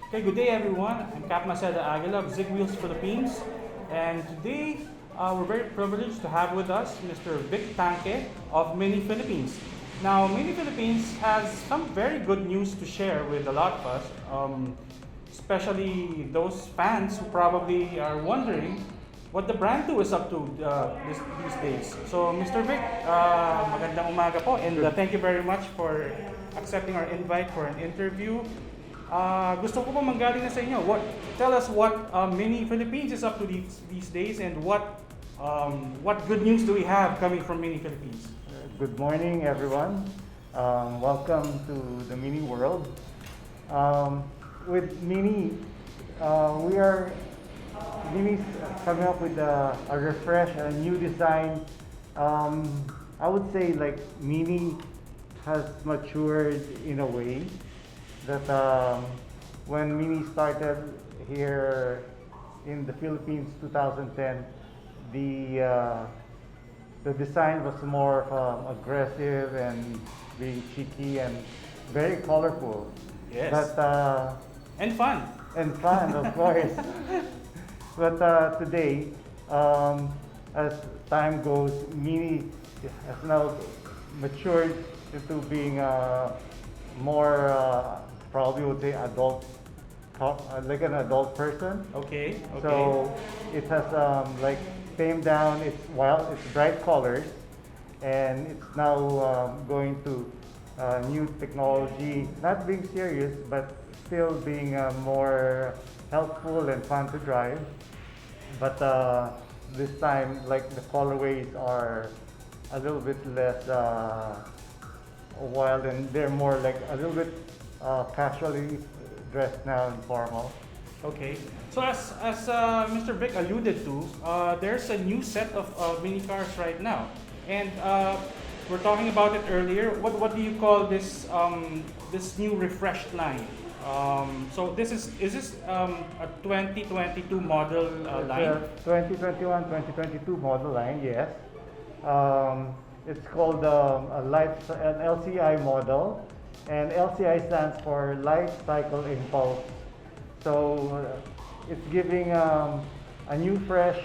Okay, good day everyone. I'm Cap Maceda Aguila of Zigwheels Philippines, and today we're very privileged to have with us Mr. Vic Tanque of Mini Philippines. Now, Mini Philippines has some very good news to share with a lot of us, especially those fans who probably are wondering what the brand do is up to these days. So, Mr. Vic, magandang umaga po, and thank you very much for accepting our invite for an interview. Gusto ko po manggaling na sa inyo. Tell us what Mini Philippines is up to these days, and what good news do we have coming from Mini Philippines? Good morning, everyone. Welcome to the Mini world. With Mini, we are Mini's coming up with a refresh, a new design. I would say like Mini has matured in a way that when Mini started here in the Philippines 2010, the design was more aggressive and being cheeky and very colorful. Yes. But And fun. and fun, of course. But today, as time goes, Mini has now matured into being more, probably would say adult, like an adult person. Okay. So it has like tamed down its bright colors, and it's now going to new technology, not being serious, but still being more helpful and fun to drive. But this time, like the colorways are a little bit less wild, and they're more like a little bit casually dressed now and formal. Okay. So as Mr. Vic alluded to, there's a new set of mini cars right now, and we're talking about it earlier. What do you call this new refreshed line? So is this a 2022 model line? It's a 2021-2022 model line, yes. It's called an LCI model, and LCI stands for Life Cycle Impulse. So it's giving a new, fresh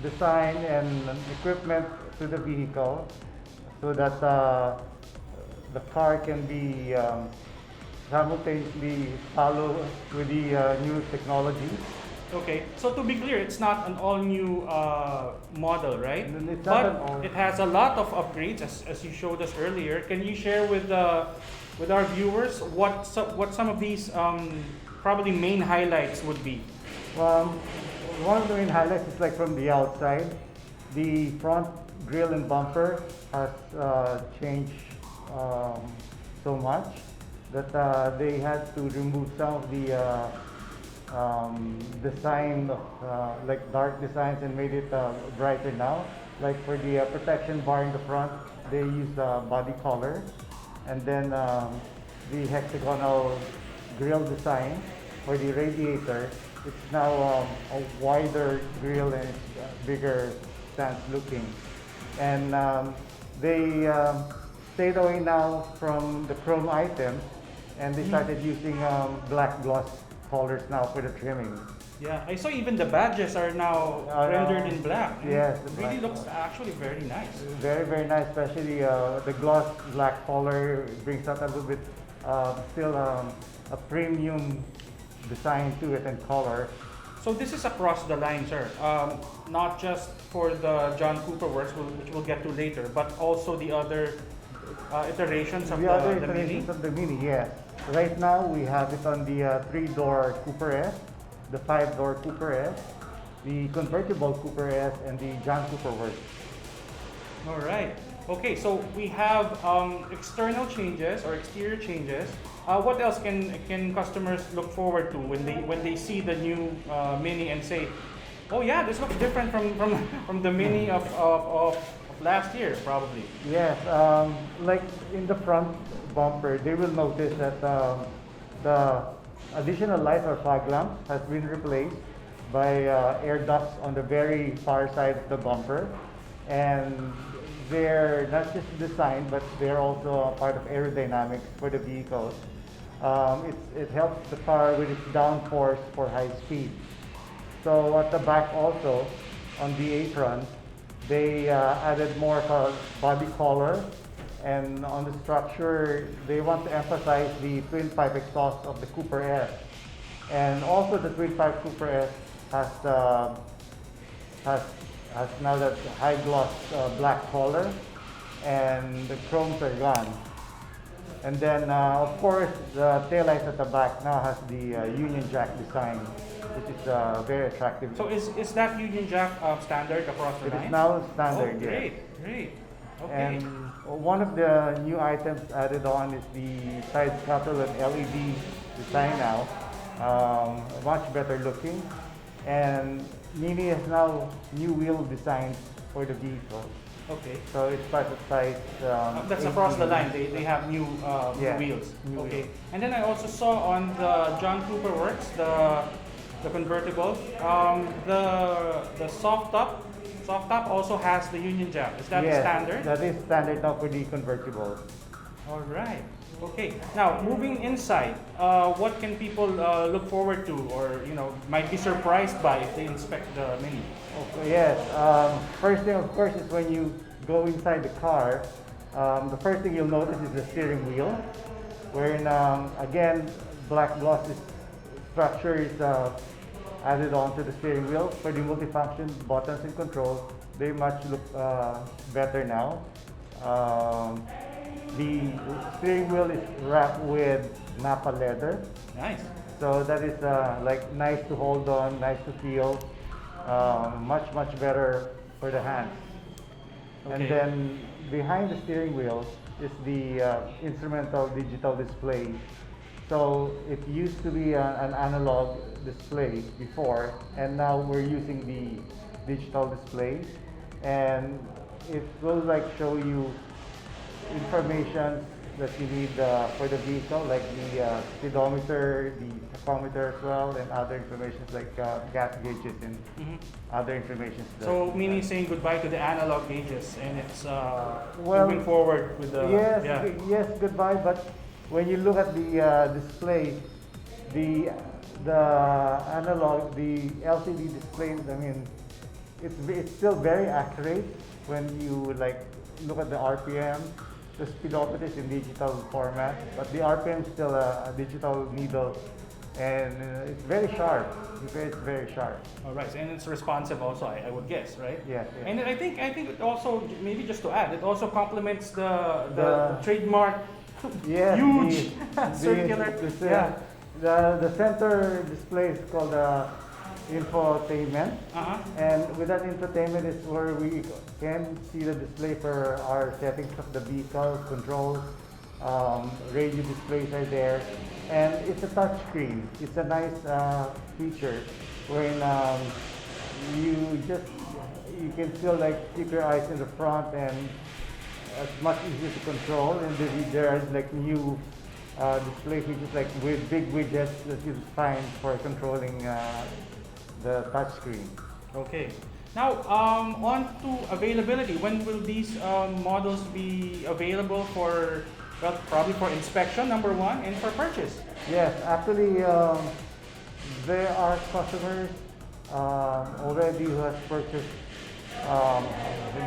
design and equipment to the vehicle, so that the car can be simultaneously follow with the new technology. Okay, so to be clear, it's not an all-new model, right? It's not an all- But it has a lot of upgrades, as you showed us earlier. Can you share with our viewers what some of these probably main highlights would be? One of the main highlights is like from the outside, the front grille and bumper has changed so much that they had to remove some of the design of like dark designs and made it brighter now. Like for the protection bar in the front, they use body color, and then the hexagonal grille design for the radiator. It's now a wider grille, and it's bigger stance looking. And they stayed away now from the chrome items, and they started using black gloss colors now for the trimming. Yeah, I saw even the badges are now rendered in black. Yes, It the really black looks actually very nice. Very, very nice, especially the gloss black color brings out a little bit, still a premium design to it and color. So this is across the line, sir. Not just for the John Cooper works, which we'll get to later, but also the other iterations of The other the Mini. iterations of the Mini, yes. Right now we have it on the 3-door Cooper S, the 5-door Cooper S, the convertible Cooper S, and the John Cooper works. All right. Okay, so we have external changes or exterior changes. What else can customers look forward to when they see the new Mini and say, "Oh yeah, this looks different from the Mini of last year, probably." Yes, like in the front bumper, they will notice that the additional lights or fog lamps has been replaced by air ducts on the very far side of the bumper, and they're not just designed, but they're also a part of aerodynamics for the vehicles. it helps the car with its downforce for high speed. So at the back also, on the apron, they added more of a body color, and on the structure, they want to emphasize the twin pipe exhaust of the Cooper S. And also the twin pipe Cooper S has now that high gloss black color, and the chromes are gone. And then, of course, the taillights at the back now has the Union Jack design, which is very attractive. So is that Union Jack standard across the It line? is now standard, Oh, yes. great. Okay. And one of the new items added on is the side scuttle and LED design now, much better looking. And Mini has now new wheel designs for the vehicle. Okay. So it starts at size. That's across the 18. line. They have new Yeah, wheels. new Okay. wheels. And then I also saw on the John Cooper Works the convertible, the soft top. Soft top also has the Union Jack. Is that Yes, standard? that is standard now for the convertible. All right. Okay. Now moving inside, what can people look forward to, or might be surprised by if they inspect the Mini? Okay, yes. First thing, of course, is when you go inside the car, the first thing you'll notice is the steering wheel, wherein again black gloss structure is added on to the steering wheel for the multifunction buttons and controls. They much look better now. The steering wheel is wrapped with Napa leather, Nice. so that is like nice to hold on, nice to feel, much better for the hands. Okay. And then behind the steering wheel is the instrumental digital display. So it used to be an analog display before, and now we're using the digital display, and it will like show you information that you need for the vehicle, like the speedometer, the tachometer as well, and other information like gas gauges and Mhm. other information. So Mini is saying goodbye to the analog gauges, and it's Well, moving forward with the yes, goodbye. But when you look at the display, the analog, the LCD display, I mean, it's still very accurate when you like look at the RPM. The speedometer is in digital format, but the RPM is still a digital needle, and it's very sharp. It's very sharp. All right, and it's responsive also, I would guess, right? Yes, yes. And I think it also, maybe just to add, it also complements the The- trademark Yes, huge the- circular. the- Yeah. The center display is called Infotainment. Uh-huh. And with that infotainment is where we can see the display for our settings of the vehicle, controls, radio displays are there. And it's a touch screen. It's a nice feature when you can still like keep your eyes in the front, and it's much easier to control. And there are like new displays which is like with big widgets that you find for controlling the touch screen. Okay. Now, on to availability. When will these models be available for, well, probably for inspection, number one, and for purchase? Yes, actually, there are customers already who has purchased.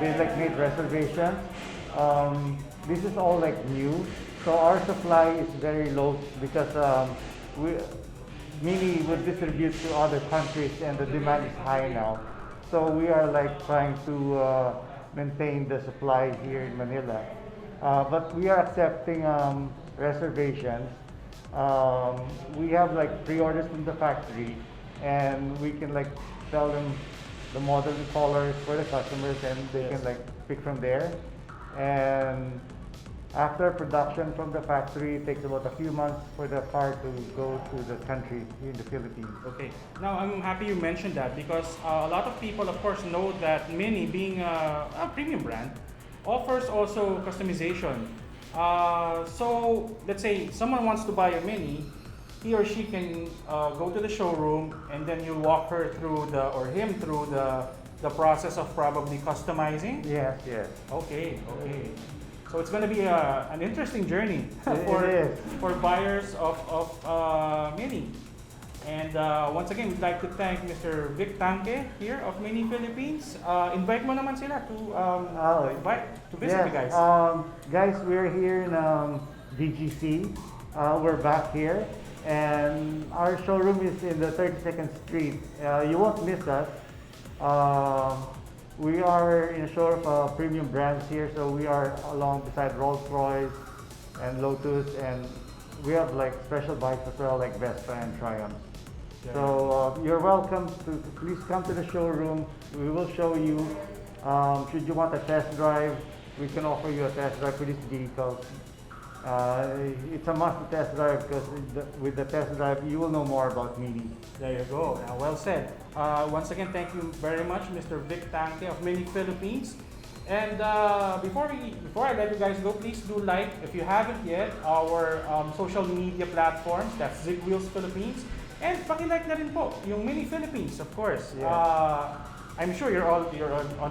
They like made reservations. This is all like new, so our supply is very low because Mini would distribute to other countries, and the demand is high now. So we are like trying to maintain the supply here in Manila. But we are accepting reservations. We have like pre-orders from the factory, and we can like tell them the model and colors for the customers, and they Yes. can like pick from there. And after production from the factory, it takes about a few months for the car to go to the country here in the Philippines. Okay. Now, I'm happy you mentioned that because a lot of people, of course, know that Mini, being a premium brand, offers also customization. So, let's say someone wants to buy a Mini, he or she can go to the showroom, and then you walk her through or him through the process of probably customizing. Yes, yes. Okay. So So it's going to be an interesting journey It is. for buyers of Mini. And once again, we'd like to thank Mr. Vic Tanque here of Mini Philippines. Invite mo naman sila to visit you guys. Guys, we're here in DGC. We're back here, and our showroom is in the 32nd Street. You won't miss us. We are in a show of premium brands here, so we are along beside Rolls-Royce and Lotus, and we have like special bikes as well, like Vespa and Triumph. So you're welcome to please come to the showroom. We will show you. Should you want a test drive, we can offer you a test drive for these vehicles. It's a must test drive because with the test drive you will know more about Mini. There you go. Well said. Once again, thank you very much, Mr. Vic Tanque of Mini Philippines. And before I let you guys go, please do like, if you haven't yet, our social media platforms. That's Zigwheels Philippines. And paki-like na rin po yung Mini Philippines, of course. Yeah. I'm sure you're on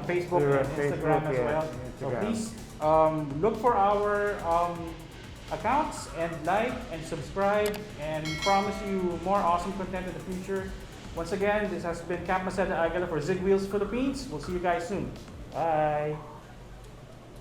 Facebook We're and on Instagram Facebook, as yeah, well. So Instagram. please look for our accounts and like and subscribe, and we promise you more awesome content in the future. Once again, this has been Maceda Aguila for Zigwheels Philippines. We'll see you guys soon. Bye.